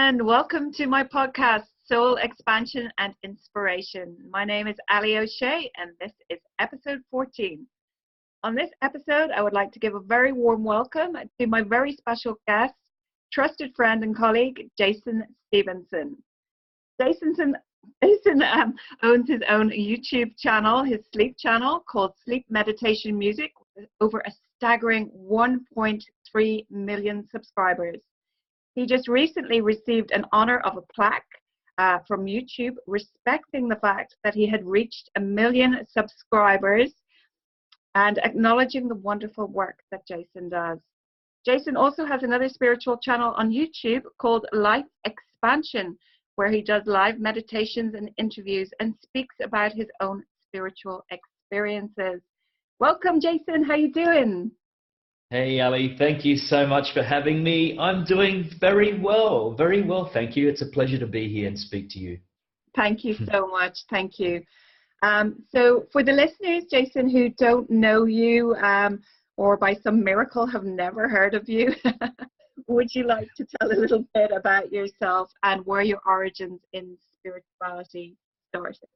everyone. Welcome to my podcast, Soul Expansion and Inspiration. My name is Allie O'Shea, and this is episode 14. On this episode, I would like to give a very warm welcome to my very special guest, trusted friend and colleague, Jason Stephenson. Jason owns his own YouTube channel, his sleep channel, called Sleep Meditation Music, with over a staggering 1.3 million subscribers. He just recently received an honor of a plaque from YouTube, respecting the fact that he had reached 1 million subscribers and acknowledging the wonderful work that Jason does. Jason also has another spiritual channel on YouTube called Life Expansion, where he does live meditations and interviews and speaks about his own spiritual experiences. Welcome, Jason. How you doing? Hey, Allie. Thank you so much for having me. I'm doing very well. Very well, thank you. It's a pleasure to be here and speak to you. Thank you so much. Thank you. So for the listeners, Jason, who don't know you or by some miracle have never heard of you, would you like to tell a little bit about yourself and where your origins in spirituality started?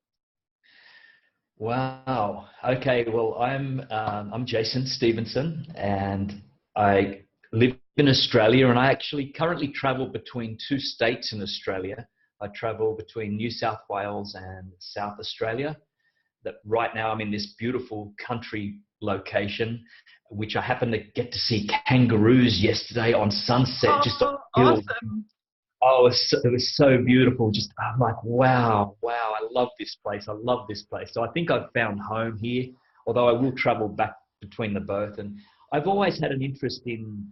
Wow. Okay. Well, I'm Jason Stephenson, and I live in Australia, and I actually currently travel between two states in Australia. I travel between New South Wales and South Australia. That right now I'm in this beautiful country location, which I happened to get to see kangaroos yesterday on sunset. Oh, just on the hill. awesome. Oh, it was so beautiful. Just, I'm like, wow, I love this place. I love this place. So I think I've found home here, although I will travel back between the both. And I have always had an interest in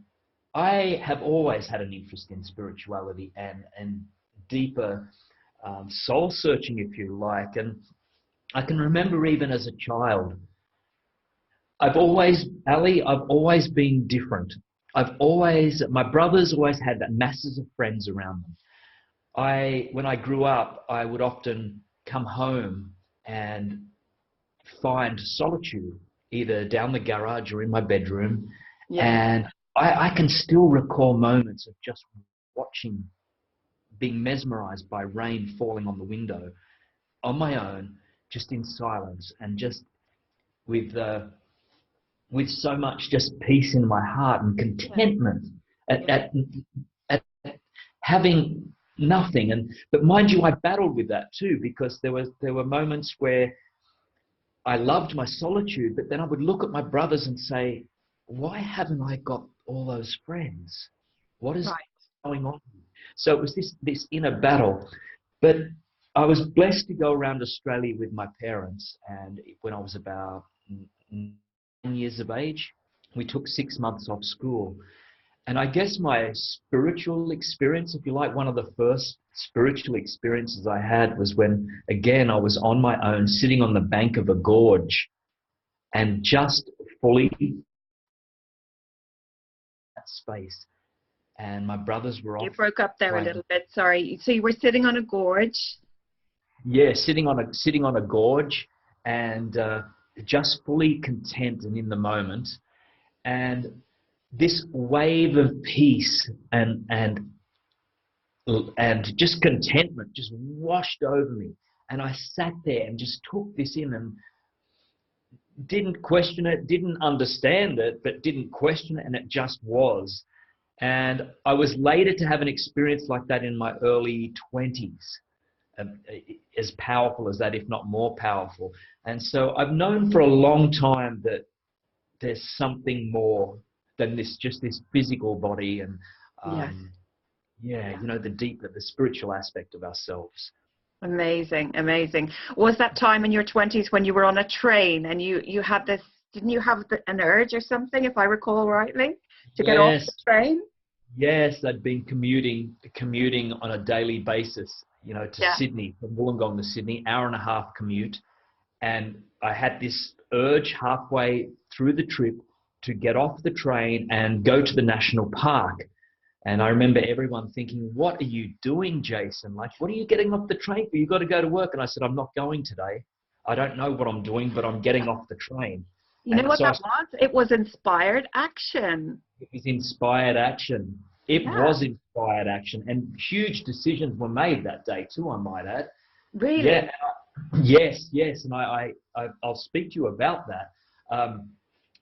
spirituality and deeper soul searching, if you like. And I can remember even as a child, Allie, I've always been different. My brothers always had masses of friends around them. When I grew up, I would often come home and find solitude, either down the garage or in my bedroom. Yeah. And I can still recall moments of just watching, being mesmerized by rain falling on the window on my own, just in silence, and just with so much just peace in my heart and contentment at having nothing. But mind you, I battled with that too, because there were moments where I loved my solitude, but then I would look at my brothers and say, why haven't I got all those friends? What is going on? So it was this inner battle. But I was blessed to go around Australia with my parents, and when I was about 9 years of age, we took 6 months off school. And I guess my spiritual experience, if you like, one of the first spiritual experiences I had was when, again, I was on my own, sitting on the bank of a gorge and just fully that space. And my brothers were off. You broke up there a little bit, sorry. So you were sitting on a gorge? Yeah, sitting on a gorge, and just fully content and in the moment. And this wave of peace and just contentment just washed over me. And I sat there and just took this in and didn't question it, didn't understand it, but didn't question it, and it just was. And I was later to have an experience like that in my early 20s. As powerful as that, if not more powerful. And so I've known for a long time that there's something more than this physical body and the spiritual aspect of ourselves. Amazing. Was that time in your 20s when you were on a train and you had this, didn't you have an urge or something, if I recall rightly, to get off the train? Yes, I'd been commuting on a daily basis, to Sydney, from Wollongong to Sydney, 1.5 hour commute. And I had this urge halfway through the trip to get off the train and go to the national park. And I remember everyone thinking, what are you doing, Jason? Like, what are you getting off the train for? You've got to go to work. And I said, I'm not going today. I don't know what I'm doing, but I'm getting off the train. You know what that was? It was inspired action. It was inspired action. It Yeah. was inspired action, and huge decisions were made that day too, I might add. Really? Yeah, yes, and I'll speak to you about that.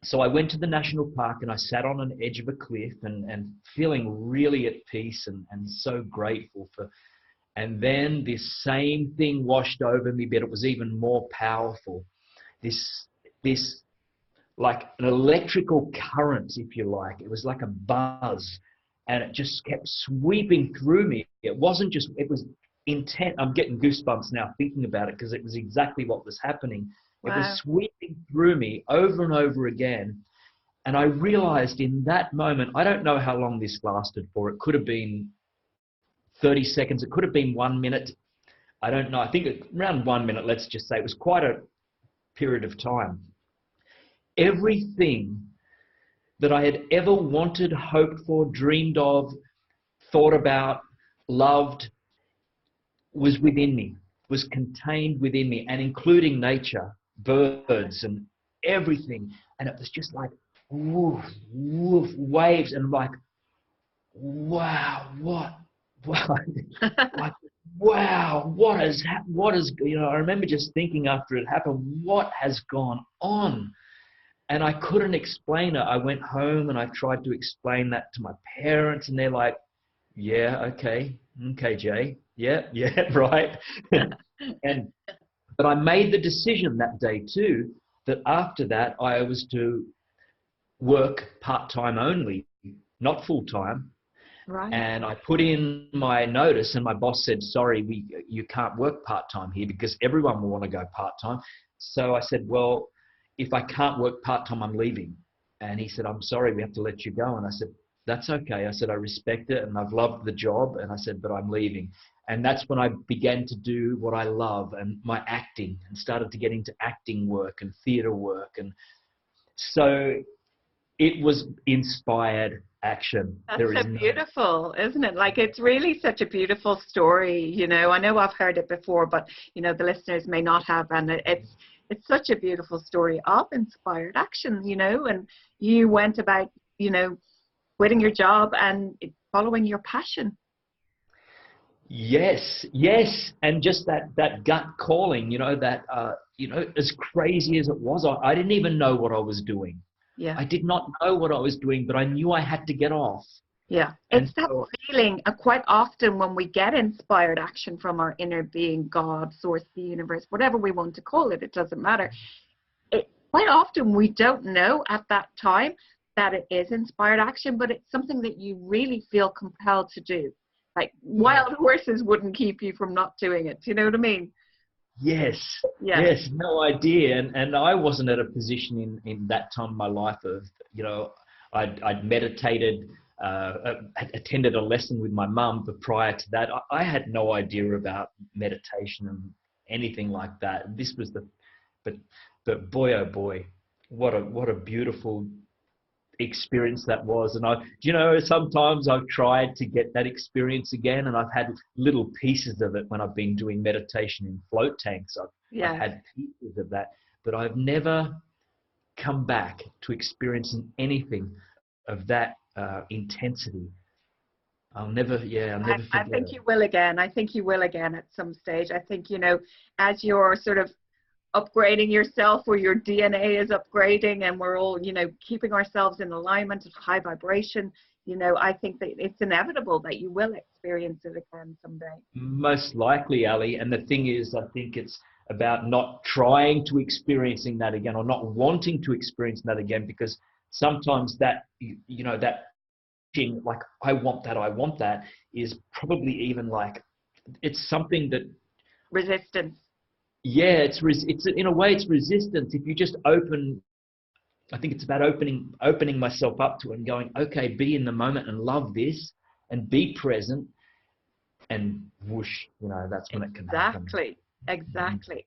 So I went to the national park and I sat on an edge of a cliff and feeling really at peace and so grateful for. And then this same thing washed over me, but it was even more powerful. This like an electrical current, if you like. It was like a buzz, and it just kept sweeping through me. It wasn't just, it was intent. I'm getting goosebumps now thinking about it because it was exactly what was happening. It was Wow. sweeping through me over and over again. And I realized in that moment, I don't know how long this lasted for. It could have been 30 seconds. It could have been 1 minute. I don't know. I think around 1 minute, let's just say. It was quite a period of time. Everything that I had ever wanted, hoped for, dreamed of, thought about, loved was within me, was contained within me, and including nature, birds, and everything. And it was just like woof, woof, waves, and I'm like, wow, what, like, wow, what is, I remember just thinking after it happened, what has gone on? And I couldn't explain it. I went home and I tried to explain that to my parents, and they're like, yeah, okay, Jay. Yeah, right. and But I made the decision that day too, that after that I was to work part-time only, not full-time. Right. And I put in my notice, and my boss said, sorry, you can't work part-time here because everyone will want to go part-time. So I said, well, if I can't work part-time, I'm leaving. And he said, I'm sorry, we have to let you go. And I said, that's okay. I said, I respect it and I've loved the job. And I said, but I'm leaving. And that's when I began to do what I love and my acting, and started to get into acting work and theater work. And so it was inspired action. That's There so is no. beautiful, isn't it? Like, it's really such a beautiful story, I know I've heard it before, but the listeners may not have, and it's such a beautiful story of inspired action, and you went about, quitting your job and following your passion. Yes, and just that gut calling, as crazy as it was, I didn't even know what I was doing. Yeah. I did not know what I was doing, but I knew I had to get off. Yeah, And it's that so, feeling quite often when we get inspired action from our inner being, God, source, the universe, whatever we want to call it, it doesn't matter. Quite often we don't know at that time that it is inspired action, but it's something that you really feel compelled to do. Like wild horses wouldn't keep you from not doing it. Do you know what I mean? yes, Yeah. yes, no idea. And I wasn't at a position in that time of my life of, I'd meditated, attended a lesson with my mum, but prior to that, I had no idea about meditation and anything like that. This was but boy, oh boy, what a beautiful experience that was. And sometimes I've tried to get that experience again, and I've had little pieces of it when I've been doing meditation in float tanks. I've Yeah. had pieces of that, but I've never come back to experiencing anything of that intensity. I'll never I forget think it. you will again. I think you will again at some stage. I think, as you're sort of upgrading yourself, or your DNA is upgrading, and we're all, keeping ourselves in alignment of high vibration, I think that it's inevitable that you will experience it again someday. Most likely, Ali. And the thing is, I think it's about not trying to experiencing that again, or not wanting to experience that again, because sometimes that, that thing, like, I want that, is probably even like, it's something that, Resistance. yeah, it's in a way, it's resistance. If you just open, I think it's about opening myself up to it and going, okay, be in the moment and love this and be present, and whoosh, that's when it can happen. Exactly.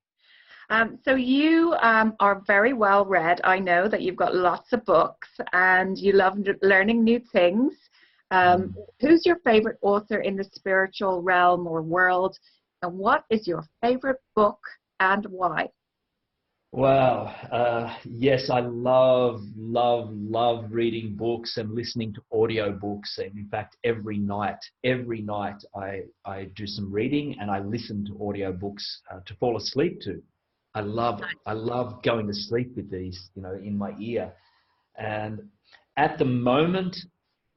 So you are very well read. I know that you've got lots of books and you love learning new things. Mm. Who's your favorite author in the spiritual realm or world? And what is your favorite book and why? Wow. Yes, I love reading books and listening to audio books. And in fact, every night I do some reading and I listen to audio books to fall asleep to. I love going to sleep with these, in my ear. And at the moment,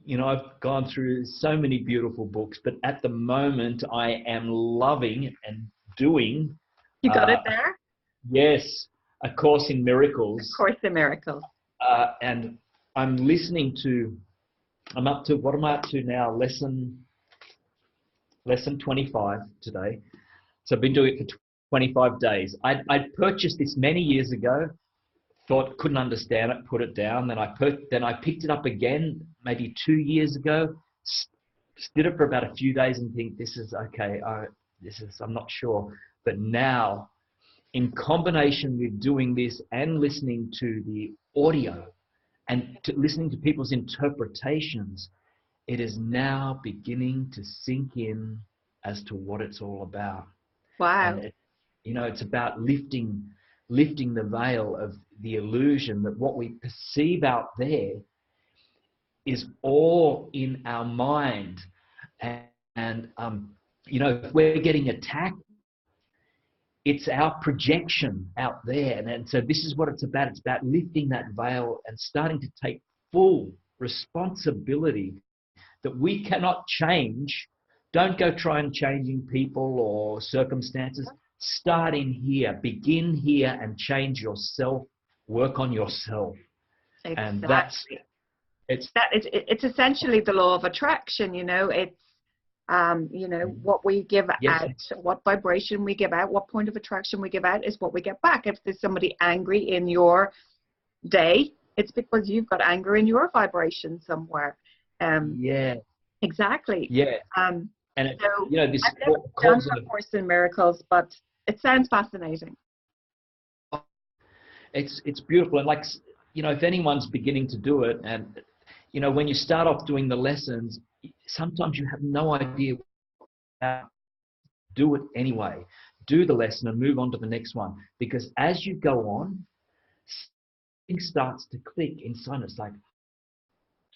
I've gone through so many beautiful books, but at the moment I am loving and doing, You got it uh, there? yes, A Course in Of Miracles. Course in Miracles. And I'm up to, what am I up to now? Lesson 25 today. So I've been doing it for 25 days. I purchased this many years ago, thought couldn't understand it, put it down. Then I picked it up again maybe 2 years ago, did it for about a few days and think this is okay. I'm not sure. But now, in combination with doing this and listening to the audio and listening to people's interpretations, it is now beginning to sink in as to what it's all about. Wow. And it's about lifting the veil of the illusion that what we perceive out there is all in our mind. And if we're getting attacked, it's our projection out there. And so this is what it's about. It's about lifting that veil and starting to take full responsibility that we cannot change. Don't go trying changing people or circumstances. Start in here, begin here and change yourself, work on yourself. And Exactly. It's essentially the law of attraction, it's what we give yes, out, what vibration we give out, what point of attraction we give out is what we get back. If there's somebody angry in your day, it's because you've got anger in your vibration somewhere. yeah, Exactly. yeah. And so this I've never done A Course in Miracles, but it sounds fascinating. It's beautiful. And if anyone's beginning to do it, and when you start off doing the lessons, sometimes you have no idea how to do it anyway. Do the lesson and move on to the next one, because as you go on, things starts to click inside. It's like,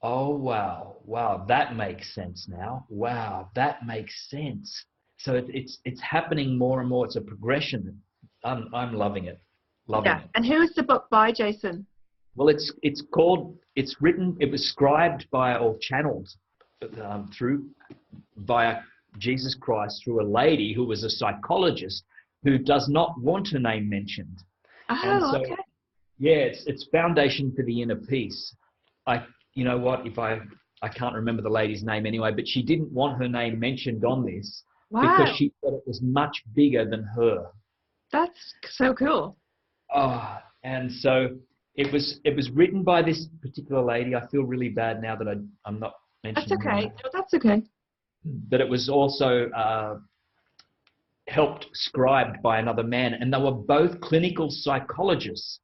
oh wow, that makes sense now. Wow, that makes sense. So it's happening more and more. It's a progression. I'm loving it. Loving it. And who's the book by, Jason? Well, it was scribed by or channeled through via Jesus Christ through a lady who was a psychologist who does not want her name mentioned. And so, Okay. yeah, it's Foundation for the Inner Peace. I can't remember the lady's name anyway, but she didn't want her name mentioned on this because she thought it was much bigger than her. That's so cool. Oh, and so it was written by this particular lady. I feel really bad now that I'm not mentioning. That's okay. No, that's okay. But it was also helped scribed by another man, and they were both clinical psychologists.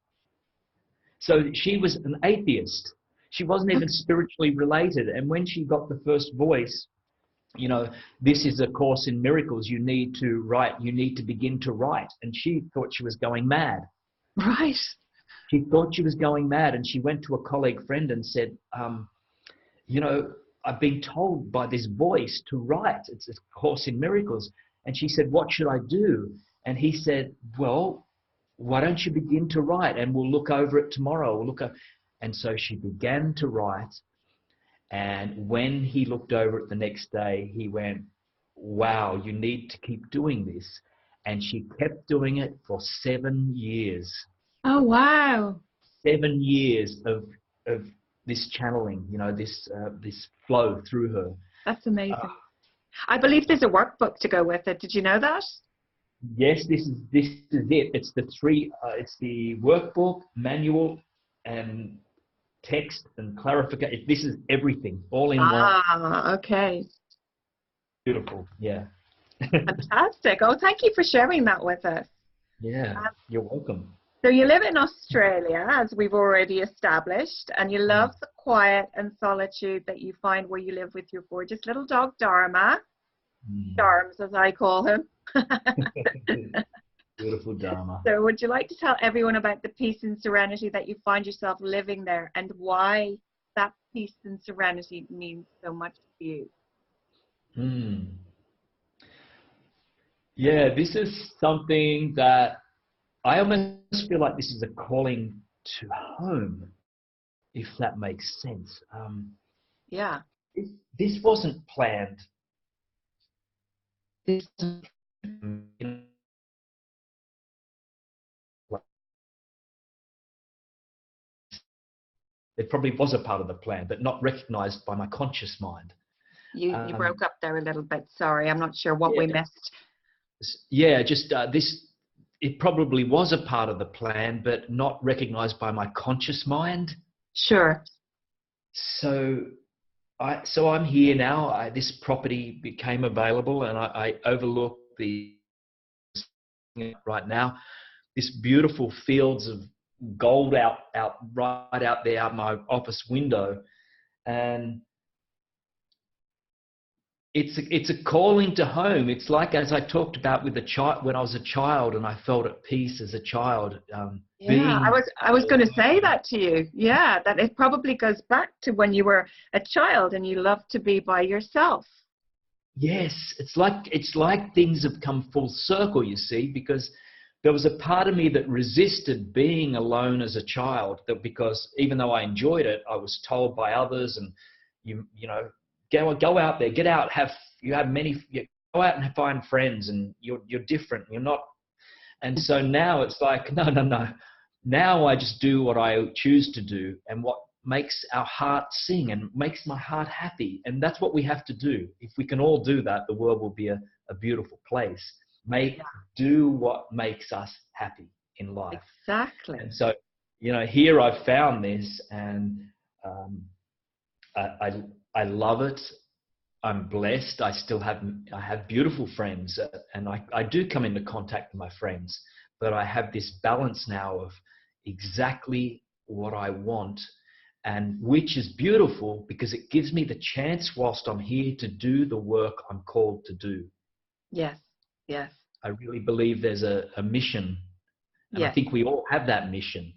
So she was an atheist. She wasn't even spiritually related. And when she got the first voice, this is A Course in Miracles. You need to write. You need to begin to write. And she thought she was going mad. Right. She thought she was going mad, and she went to a colleague friend and said, I've been told by this voice to write. It's A Course in Miracles. And she said, what should I do? And he said, well, why don't you begin to write and we'll look over it tomorrow. And so she began to write. And when he looked over it the next day, he went, wow, you need to keep doing this. And she kept doing it for 7 years. Oh, wow. 7 years of this channeling, this flow through her. That's amazing. I believe there's a workbook to go with it. Did you know that? Yes, this is it. It's the workbook, manual, and text and clarification. This is everything, all in one. Ah, okay. Beautiful, yeah. Fantastic. Oh, thank you for sharing that with us. Yeah, you're welcome. So you live in Australia, as we've already established, and you love the quiet and solitude that you find where you live with your gorgeous little dog, Dharma. Darms, as I call him. Beautiful Dharma. So would you like to tell everyone about the peace and serenity that you find yourself living there, and why that peace and serenity means so much to you? Hmm. Yeah, this is something that I almost feel like this is a calling to home, if that makes sense. Yeah. This wasn't planned. This wasn't, you know, it probably was a part of the plan, but not recognized by my conscious mind. You broke up there a little bit. Sorry, I'm not sure what Yeah, we missed. yeah, just this. It probably was a part of the plan, but not recognized by my conscious mind. Sure. So I'm here now. This property became available, and I overlook the right now this beautiful fields of gold out right out there out my office window, and it's a calling to home. It's like, as I talked about with the child, when I was a child and I felt at peace as a child. Yeah, I was going to say that to you. Yeah, that it probably goes back to when you were a child and you loved to be by yourself. Yes, it's like things have come full circle, you see, because there was a part of me that resisted being alone as a child, that because even though I enjoyed it, I was told by others, and you know, go out there, get out, go out and find friends, and you're different, you're not. And so now it's like, no, no, no. Now I just do what I choose to do, and what makes our heart sing and makes my heart happy. And that's what we have to do. If we can all do that, the world will be a beautiful place. Do what makes us happy in life. Exactly. And so, here I've found this, and I love it. I'm blessed. I have beautiful friends, and I do come into contact with my friends, but I have this balance now of exactly what I want, and which is beautiful because it gives me the chance whilst I'm here to do the work I'm called to do. Yes, yes. I really believe there's a mission, and I Yes. think we all have that mission,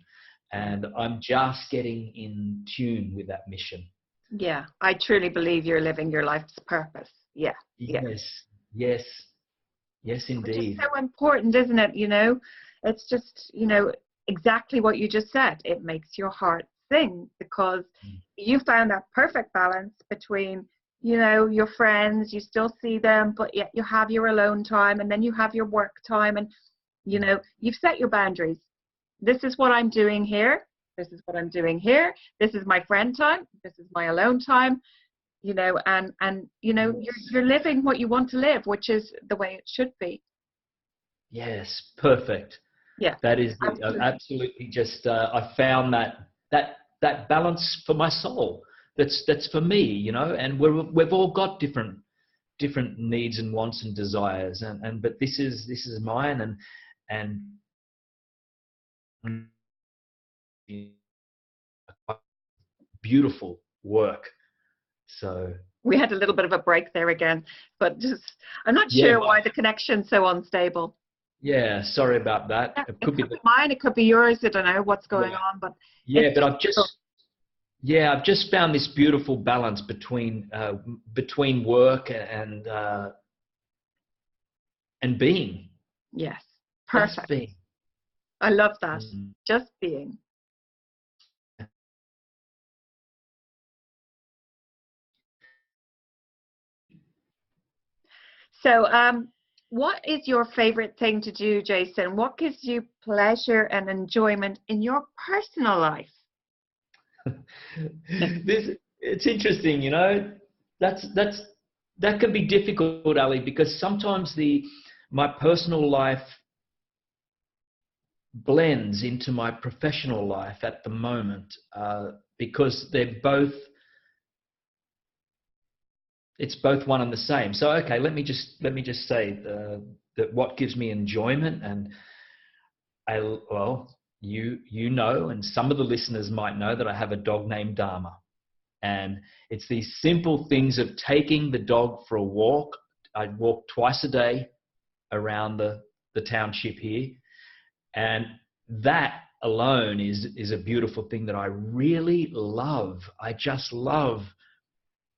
and I'm just getting in tune with that mission. Yeah, I truly believe you're living your life's purpose. Yeah, yeah. Yes, indeed. Which is so important, isn't it? It's just, exactly what you just said. It makes your heart sing because you found that perfect balance between, your friends, you still see them, but yet you have your alone time, and then you have your work time, and, you've set your boundaries. This is what I'm doing here. This is what I'm doing here. This is my friend time. This is my alone time. And you're living what you want to live, which is the way it should be. Yes, perfect. Yeah, that is absolutely just. I found that balance for my soul. That's for me, and we've all got different needs and wants and desires, but this is mine, and beautiful work. So we had a little bit of a break there again, but I'm not yeah, sure why the connection's so unstable. Yeah, sorry about that. Yeah, it could be mine, it could be yours. I don't know what's going on, but but I've just found this beautiful balance between work and being. Yes, perfect. Just being. I love that. Just being. So, what is your favorite thing to do, Jason? What gives you pleasure and enjoyment in your personal life? It's interesting, that can be difficult, Allie, because sometimes my personal life blends into my professional life at the moment, because it's both one and the same. So okay, let me just say that what gives me enjoyment, and you know, and some of the listeners might know that I have a dog named Dharma, and it's these simple things of taking the dog for a walk. I walk twice a day around the the township here. And that alone is a beautiful thing that I really love. I just love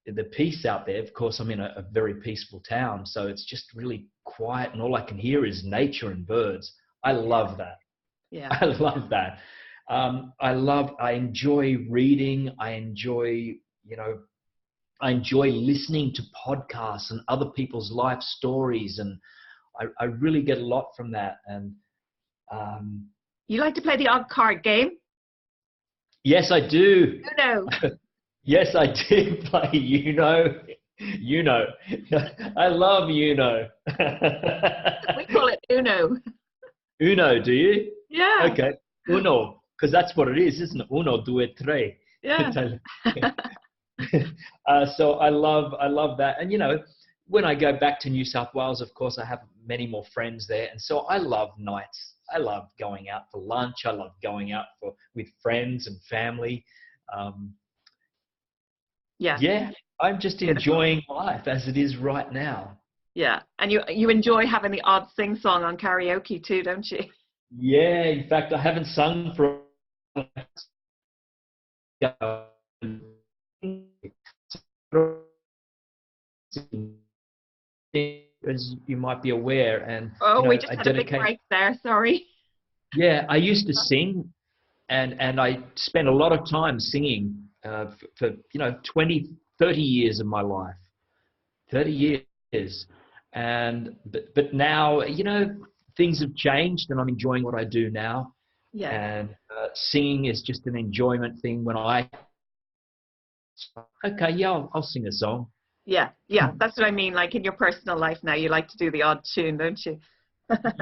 the peace out there. Of course, I'm in a very peaceful town, so it's just really quiet, and all I can hear is nature and birds. I love that. Yeah. I love that. I enjoy reading. I enjoy listening to podcasts and other people's life stories, and I really get a lot from that. And You like to play the odd card game? yes, I do. No. Yes, I do play Uno. Uno. I love Uno. We call it Uno. Uno, do you? Yeah. Okay. Uno, because that's what it is, isn't it? Uno, due, tre. Yeah. So I love that. And, when I go back to New South Wales, of course, I have many more friends there. And so I love nights. I love going out for lunch. I love going out with friends and family. Yeah, I'm just enjoying life as it is right now. Yeah. And you enjoy having the odd sing song on karaoke too, don't you? Yeah, in fact, I haven't sung for as you might be aware, and We just had a big break there. Sorry. Yeah, I used to sing, and I spent a lot of time singing for 20, 30 years of my life, 30 years, but now things have changed, and I'm enjoying what I do now. Yeah. And singing is just an enjoyment thing. When I'll sing a song. Yeah, that's what I mean. Like in your personal life now, you like to do the odd tune, don't you?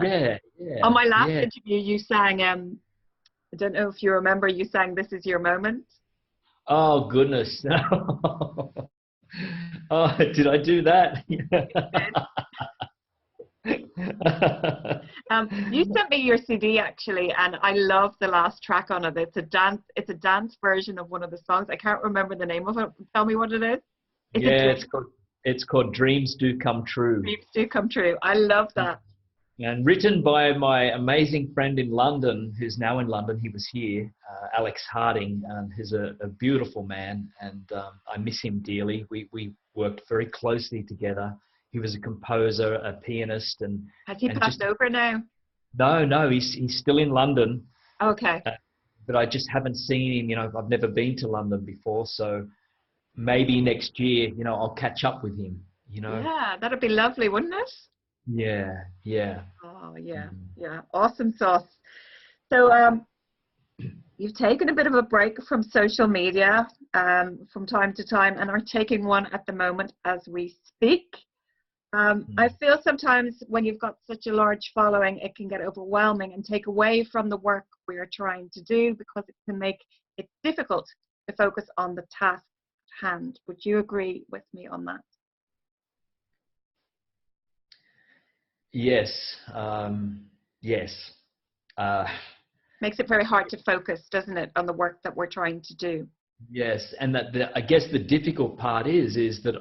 Yeah. On my last interview, you sang, I don't know if you remember, you sang "This Is Your Moment." Oh, goodness. Oh, did I do that? You sent me your CD actually, and I love the last track on it. It's a dance version of one of the songs. I can't remember the name of it. Tell me what it is. It's called Dreams Do Come True. Dreams Do Come True. I love that. And written by my amazing friend in London, who's now in London. He was here, Alex Harding, and he's a beautiful man, and I miss him dearly. We worked very closely together. He was a composer, a pianist, and has he passed over now? No, he's still in London. Okay. But I just haven't seen him. I've never been to London before, so maybe next year, I'll catch up with him. Yeah, that'd be lovely, wouldn't it? Yeah. Oh, yeah. Awesome sauce. So, you've taken a bit of a break from social media from time to time, and are taking one at the moment as we speak. I feel sometimes when you've got such a large following, it can get overwhelming and take away from the work we're trying to do, because it can make it difficult to focus on the task at hand. Would you agree with me on that? Yes. Yes. Makes it very hard to focus, doesn't it, on the work that we're trying to do? Yes, and I guess the difficult part is that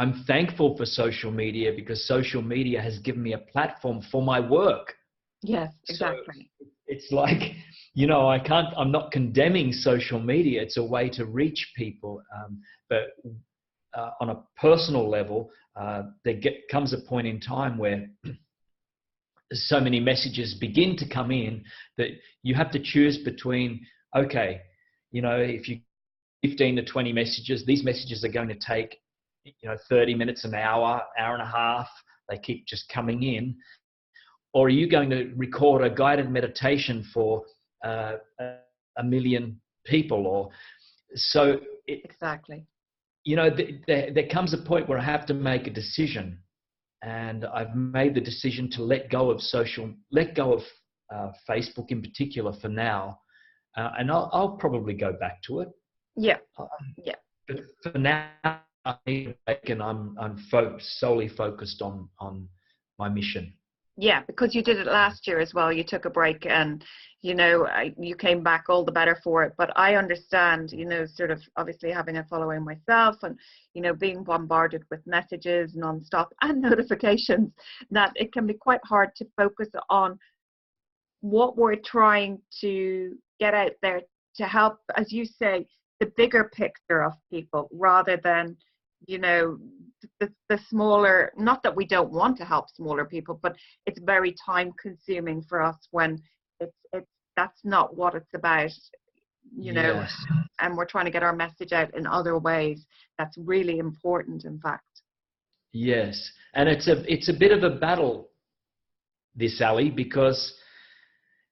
I'm thankful for social media, because social media has given me a platform for my work. Yes, exactly. So it's like, I'm not condemning social media. It's a way to reach people. But on a personal level, comes a point in time where so many messages begin to come in that you have to choose between, okay, if you 15 to 20 messages, these messages are going to take 30 minutes, an hour, hour and a half. They keep just coming in. Or are you going to record a guided meditation for 1 million people? Exactly. There comes a point where I have to make a decision, and I've made the decision to let go of Facebook in particular for now, and I'll probably go back to it. Yeah. But for now, I'm solely focused on my mission. Yeah, because you did it last year as well. You took a break and, you know, you came back all the better for it. But I understand, you know, sort of obviously having a following myself and, you know, being bombarded with messages nonstop and notifications, that it can be quite hard to focus on what we're trying to get out there to help, as you say, the bigger picture of people rather than, you know, the smaller, not that we don't want to help smaller people, but it's very time consuming for us when it's that's not what it's about, you know. Yes. And we're trying to get our message out in other ways. That's really important, in fact. Yes. And it's a bit of a battle, this, Allie, because,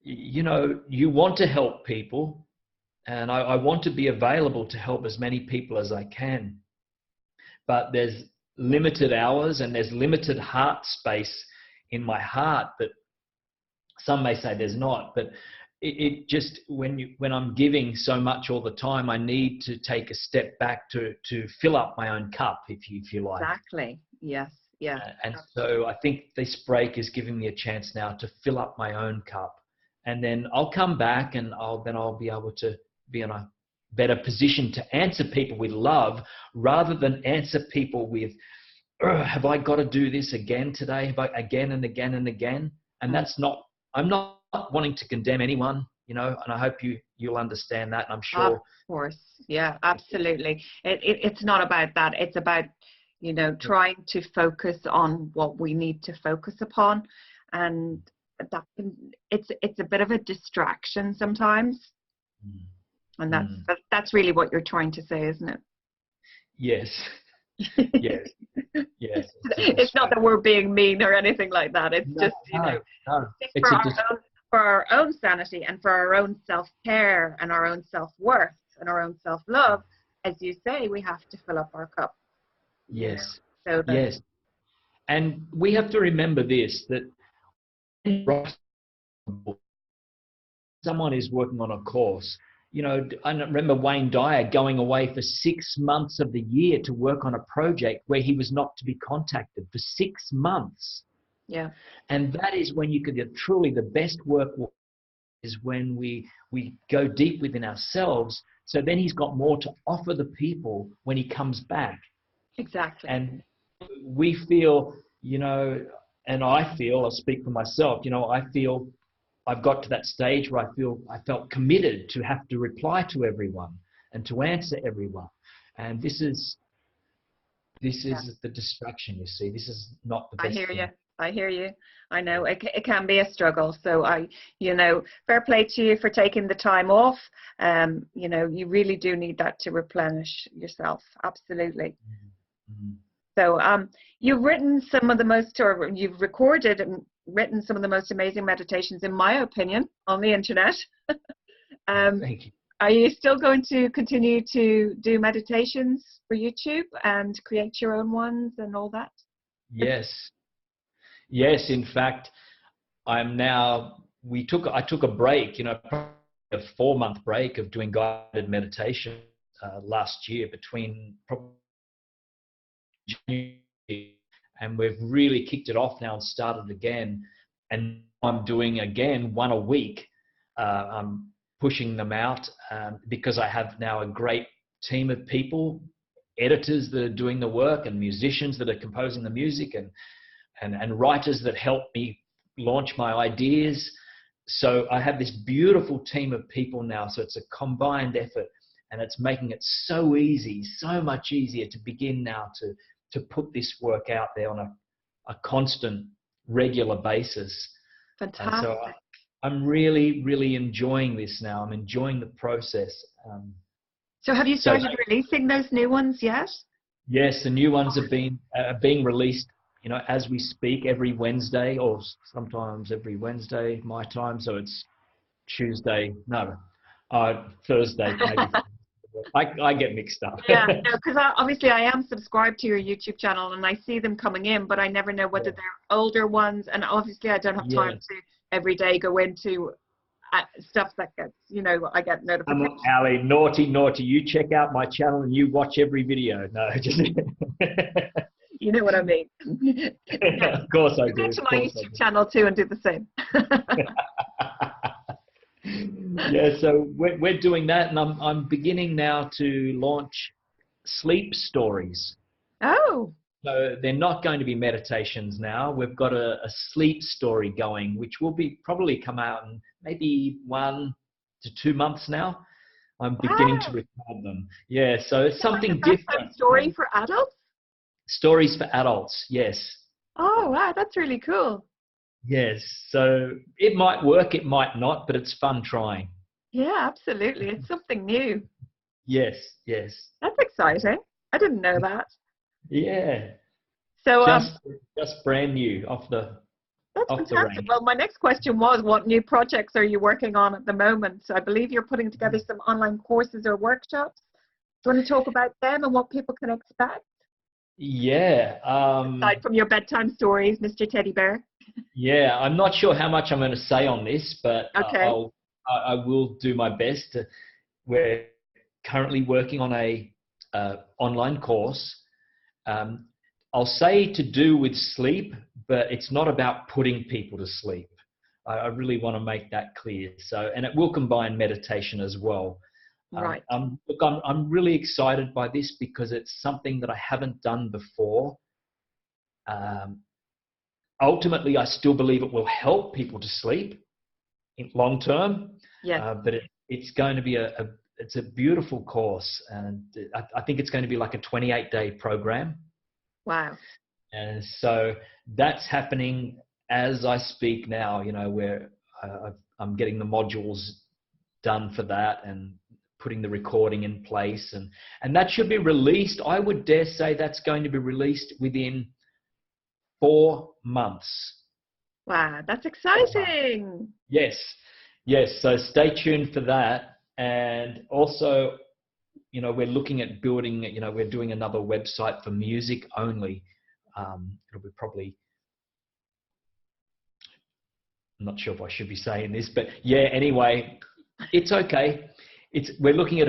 you know, you want to help people, and I want to be available to help as many people as I can. But there's limited hours and there's limited heart space in my heart that some may say there's not, but it just, when I'm giving so much all the time, I need to take a step back to fill up my own cup, if you like. Exactly. Yes. Yeah. And so I think this break is giving me a chance now to fill up my own cup, and then I'll come back and I'll be able to be in a better position to answer people with love rather than answer people with, have I got to do this again today? Have I, again and again and again? And that's not, I'm not wanting to condemn anyone, you know, and I hope you'll understand that. And I'm sure. Of course. Yeah, absolutely. It's not about that. It's about, you know, trying to focus on what we need to focus upon. And that it's a bit of a distraction sometimes. And that's really what you're trying to say, isn't it? Yes. Yes. Yes. It's not that we're being mean or anything like that. It's just, you know, it's for our own sanity and for our own self-care and our own self-worth and our own self-love, as you say, we have to fill up our cup. Yes. You know, so yes. And we have to remember this, that someone is working on a course. You know, I remember Wayne Dyer going away for 6 months of the year to work on a project where he was not to be contacted for 6 months. Yeah. And that is when you could truly, the best work is when we go deep within ourselves. So then he's got more to offer the people when he comes back. Exactly. And we feel, you know, and I feel, I'll speak for myself, you know, I feel I've got to that stage where I felt committed to have to reply to everyone and to answer everyone. And this is the distraction, you see. This is not the best thing. I hear you. I know it can be a struggle. So you know, fair play to you for taking the time off. You know, you really do need that to replenish yourself. Absolutely. Mm-hmm. So you've written some of the most, or you've recorded and written some of the most amazing meditations, in my opinion, on the internet. Thank you. Are you still going to continue to do meditations for YouTube and create your own ones and all that? Yes. Yes, in fact, I took a break, you know, a 4-month break of doing guided meditation last year between and we've really kicked it off now and started again. And I'm doing again 1 a week. I'm pushing them out because I have now a great team of people, editors that are doing the work and musicians that are composing the music and writers that help me launch my ideas. So I have this beautiful team of people now. So it's a combined effort, and it's making it so easy, so much easier to begin now to put this work out there on a constant, regular basis. Fantastic. So I'm really, really enjoying this now. I'm enjoying the process. So have you started releasing those new ones yet? Yes, the new ones have been being released, you know, as we speak, every Wednesday, or sometimes every Wednesday my time. So it's Thursday, maybe. I get mixed up. Yeah, no, because obviously I am subscribed to your YouTube channel and I see them coming in, but I never know whether they're older ones. And obviously I don't have time to every day go into stuff that gets, you know, I get notifications. Allie, naughty. You check out my channel and you watch every video. No, just. You know what I mean? Of course I You go do. to Of my course I YouTube channel too and do the same. do. Yeah, so we're doing that, and I'm beginning now to launch sleep stories. Oh, So they're not going to be meditations now. We've got a sleep story going, which will be probably come out in maybe 1 to 2 months now. I'm beginning to wow. record them. Yeah, so Is it's it like a something bedtime different. story for adults? Stories for adults, yes. Oh, wow, that's really cool. Yes. So it might work, it might not, but it's fun trying. Yeah, absolutely. It's something new. Yes, yes. That's exciting. I didn't know that. Yeah. So, Just just brand new that's off the fantastic. rank. Well, my next question was, what new projects are you working on at the moment? So I believe you're putting together some online courses or workshops. Do you want to talk about them and what people can expect? Yeah. Aside from your bedtime stories, Mr. Teddy Bear. Yeah, I'm not sure how much I'm going to say on this, but Okay. I will do my best. We're currently working on a online course. Um, I'll say to do with sleep, but it's not about putting people to sleep. I really want to make that clear. So, and it will combine meditation as well. Right. Look, I'm really excited by this because it's something that I haven't done before. Um, Ultimately, I still believe it will help people to sleep in long term, Yes. but it's going to be it's a beautiful course, and I think it's going to be like a 28-day program. Wow. And so that's happening as I speak now, where I'm getting the modules done for that and putting the recording in place. And that should be released. I would dare say that's going to be released within 4 months. Wow, that's 4 months. exciting. Yes. Yes. So stay tuned for that. And also, we're looking at building, we're doing another website for music only. It'll be probably, I'm not sure if I should be saying this, but yeah, anyway, it's okay. We're looking at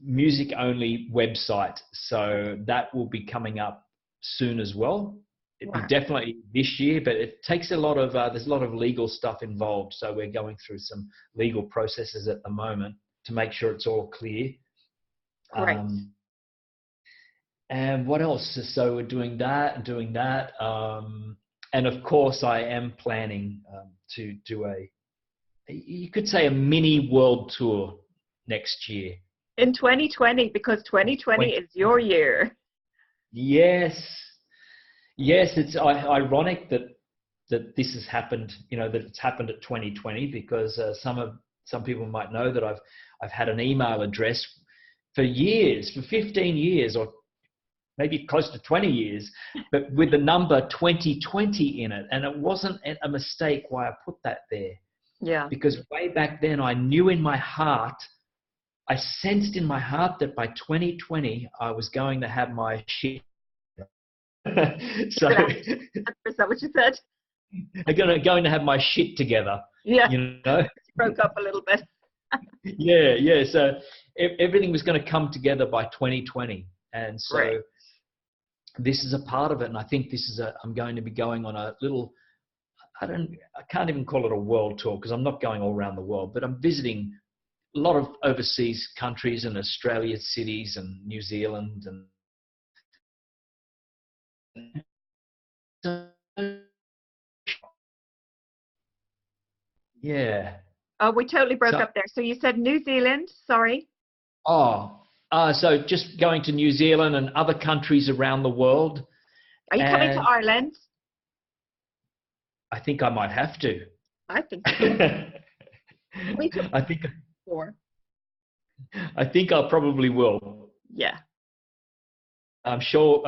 music only website. So that will be coming up soon as well. It'd be Wow. definitely this year, but it takes a lot of, there's a lot of legal stuff involved. So we're going through some legal processes at the moment to make sure it's all clear. Great. And what else? So we're doing that and doing that. And of course, I am planning to do you could say a mini world tour next year. In 2020, because 2020 is your year. Yes. Yes, it's ironic that this has happened, that it's happened at 2020, because some people might know that I've had an email address for years, for 15 years, or maybe close to 20 years, but with the number 2020 in it. And it wasn't a mistake why I put that there. Yeah. Because way back then I knew in my heart, I sensed in my heart that by 2020 I was going to have my shit. So Is that what you said? I'm going to have my shit together. Yeah. You know? You broke up a little bit. Yeah. So everything was going to come together by 2020. And so Great. this is a part of it. And I think I'm going to be going on a little, I can't even call it a world tour because I'm not going all around the world, but I'm visiting a lot of overseas countries and Australia cities and New Zealand and yeah. Oh, we totally broke up there. So you said New Zealand, sorry. So just going to New Zealand and other countries around the world. Are you coming to Ireland? I think I might have to. I think I think four. I think I probably will. Yeah. I'm sure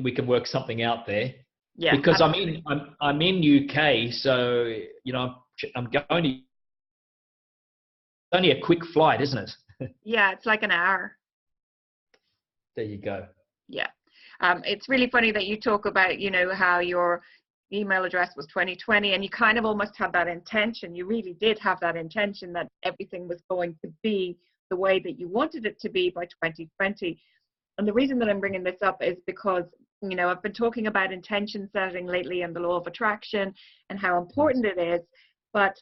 we can work something out there. Yeah. Because absolutely. I'm in UK, so I'm going to. It's only a quick flight, isn't it? Yeah, it's like an hour. There you go. Yeah. It's really funny that you talk about, how your email address was 2020 and you kind of almost had that intention. You really did have that intention that everything was going to be the way that you wanted it to be by 2020. And the reason that I'm bringing this up is because you know, I've been talking about intention setting lately and the law of attraction and how important it is. But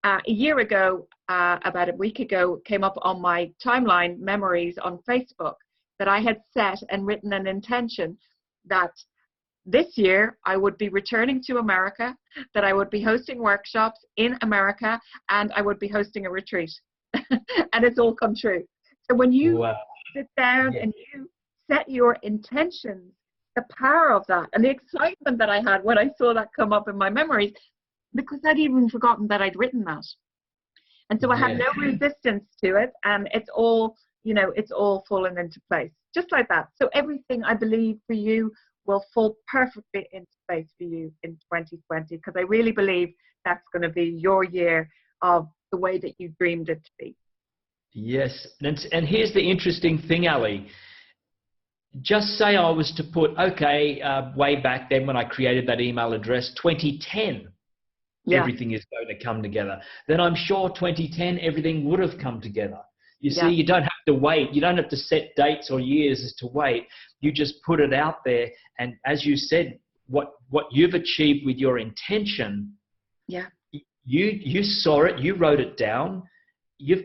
a year ago, about a week ago, came up on my timeline memories on Facebook that I had set and written an intention that this year I would be returning to America, that I would be hosting workshops in America, and I would be hosting a retreat. And it's all come true. So when you sit down and you set your intentions, the power of that and the excitement that I had when I saw that come up in my memories, because I'd even forgotten that I'd written that. And so I had no resistance to it, and it's all, you know, it's all fallen into place, just like that. So everything I believe for you will fall perfectly into place for you in 2020, because I really believe that's going to be your year of the way that you dreamed it to be. Yes, and here's the interesting thing, Allie. Just say I was to put, way back then when I created that email address, 2010, everything is going to come together. Then I'm sure 2010, everything would have come together. You see, you don't have to wait. You don't have to set dates or years as to wait. You just put it out there. And as you said, what you've achieved with your intention, you saw it, you wrote it down, you've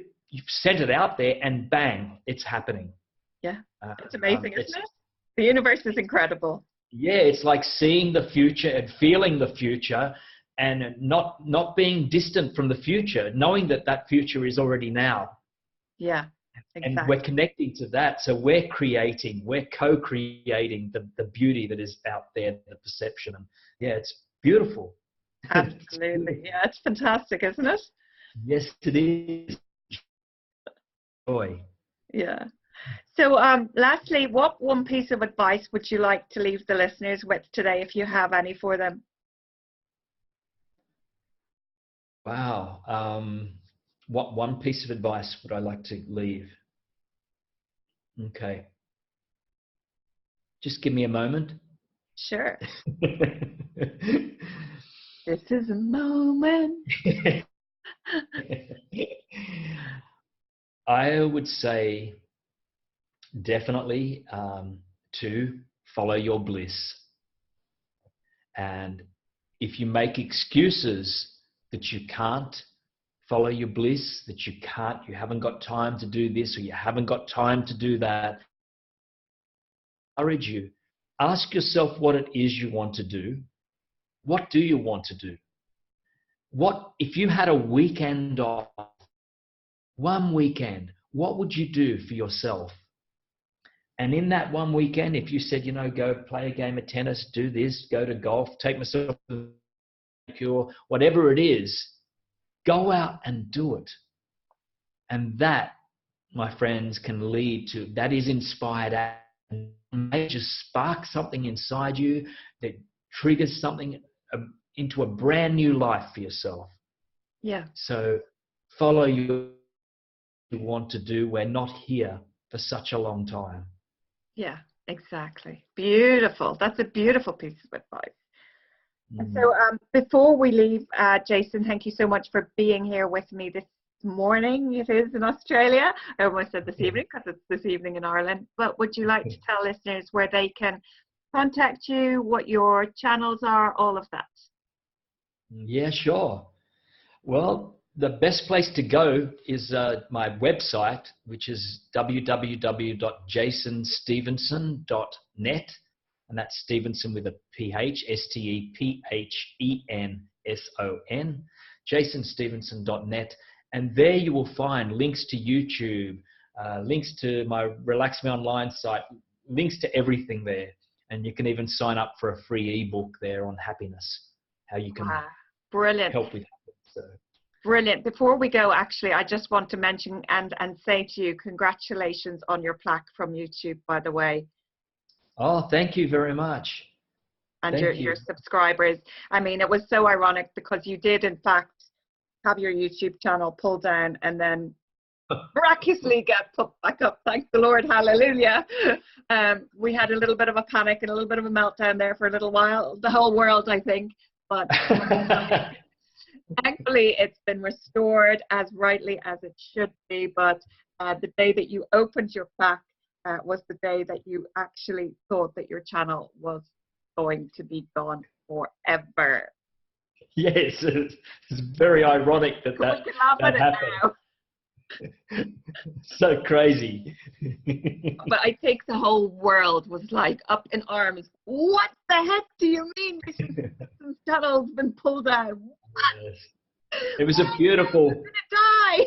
sent it out there, and bang, it's happening. Yeah, it's amazing, isn't it? The universe is incredible. Yeah, it's like seeing the future and feeling the future, and not being distant from the future, knowing that that future is already now. Yeah, exactly. And we're connecting to that. So we're co-creating the beauty that is out there, the perception. And it's beautiful. Absolutely. Yeah, it's fantastic, isn't it? Yes, it is. Joy. Yeah. So lastly, what one piece of advice would you like to leave the listeners with today, if you have any for them? Wow. What one piece of advice would I like to leave? Okay. Just give me a moment. Sure. This is a moment. I would say definitely to follow your bliss. And if you make excuses that you can't follow your bliss, that you haven't got time to do this, or you haven't got time to do that, I encourage you, ask yourself what it is you want to do. What do you want to do? What if you had a weekend off, one weekend, what would you do for yourself? And in that one weekend, if you said, go play a game of tennis, do this, go to golf, take myself to the cure, whatever it is, go out and do it. And that, my friends, can lead to, that is inspired action. May just spark something inside you that triggers something into a brand new life for yourself. Yeah. So follow you want to do. We're not here for such a long time. Yeah, exactly. Beautiful. That's a beautiful piece of advice. And so before we leave, Jason, thank you so much for being here with me this morning. It is in Australia. I almost said this evening because it's this evening in Ireland. But would you like to tell listeners where they can contact you, what your channels are, all of that? Yeah, sure. Well, the best place to go is my website, which is www.jasonstephenson.net. And that's Stephenson with a PH, STEPHENSON, jasonstephenson.net. And there you will find links to YouTube, links to my Relax Me Online site, links to everything there. And you can even sign up for a free ebook there on happiness, how you can brilliant. help with happiness. So. Brilliant. Before we go, actually, I just want to mention and say to you, congratulations on your plaque from YouTube, by the way. Oh, thank you very much. And your subscribers. I mean, it was so ironic because you did, in fact, have your YouTube channel pulled down and then miraculously get put back up. Thank the Lord. Hallelujah. We had a little bit of a panic and a little bit of a meltdown there for a little while. The whole world, I think. But thankfully, it's been restored as rightly as it should be. But the day that you opened your plaque, was the day that you actually thought that your channel was going to be gone forever. Yes, it's very ironic that We can laugh at it happened. now. So crazy. But I think the whole world was like up in arms. What the heck do you mean Jason's channel's been pulled out? Yes. It was a beautiful. He's gonna die.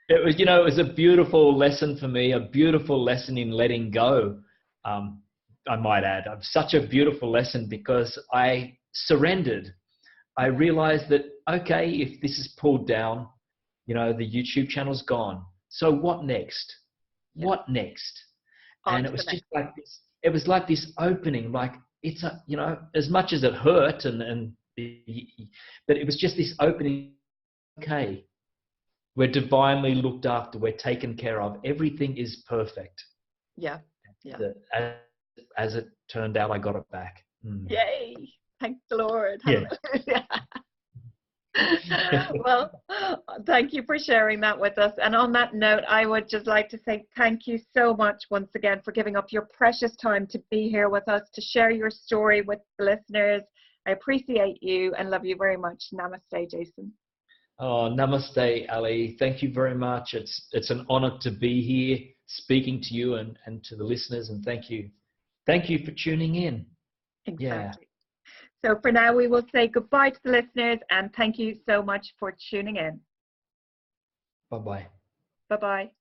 It was, it was a beautiful lesson for me, a beautiful lesson in letting go. I might add, such a beautiful lesson because I surrendered. I realized that, okay, if this is pulled down, the YouTube channel's gone. So what next? Yeah. What next? On And to it was the just next. like this. It was like this opening, like it's as much as it hurt but it was just this opening. Okay, we're divinely looked after. We're taken care of. Everything is perfect. Yeah. Yeah. As it turned out, I got it back. Yay. Thank the Lord. Yeah. Well, thank you for sharing that with us. And on that note, I would just like to say thank you so much once again for giving up your precious time to be here with us, to share your story with the listeners. I appreciate you and love you very much. Namaste, Jason. Oh, namaste, Allie. Thank you very much. It's an honor to be here speaking to you and to the listeners, and thank you. Thank you for tuning in. Exactly. Yeah. So for now, we will say goodbye to the listeners and thank you so much for tuning in. Bye-bye. Bye-bye.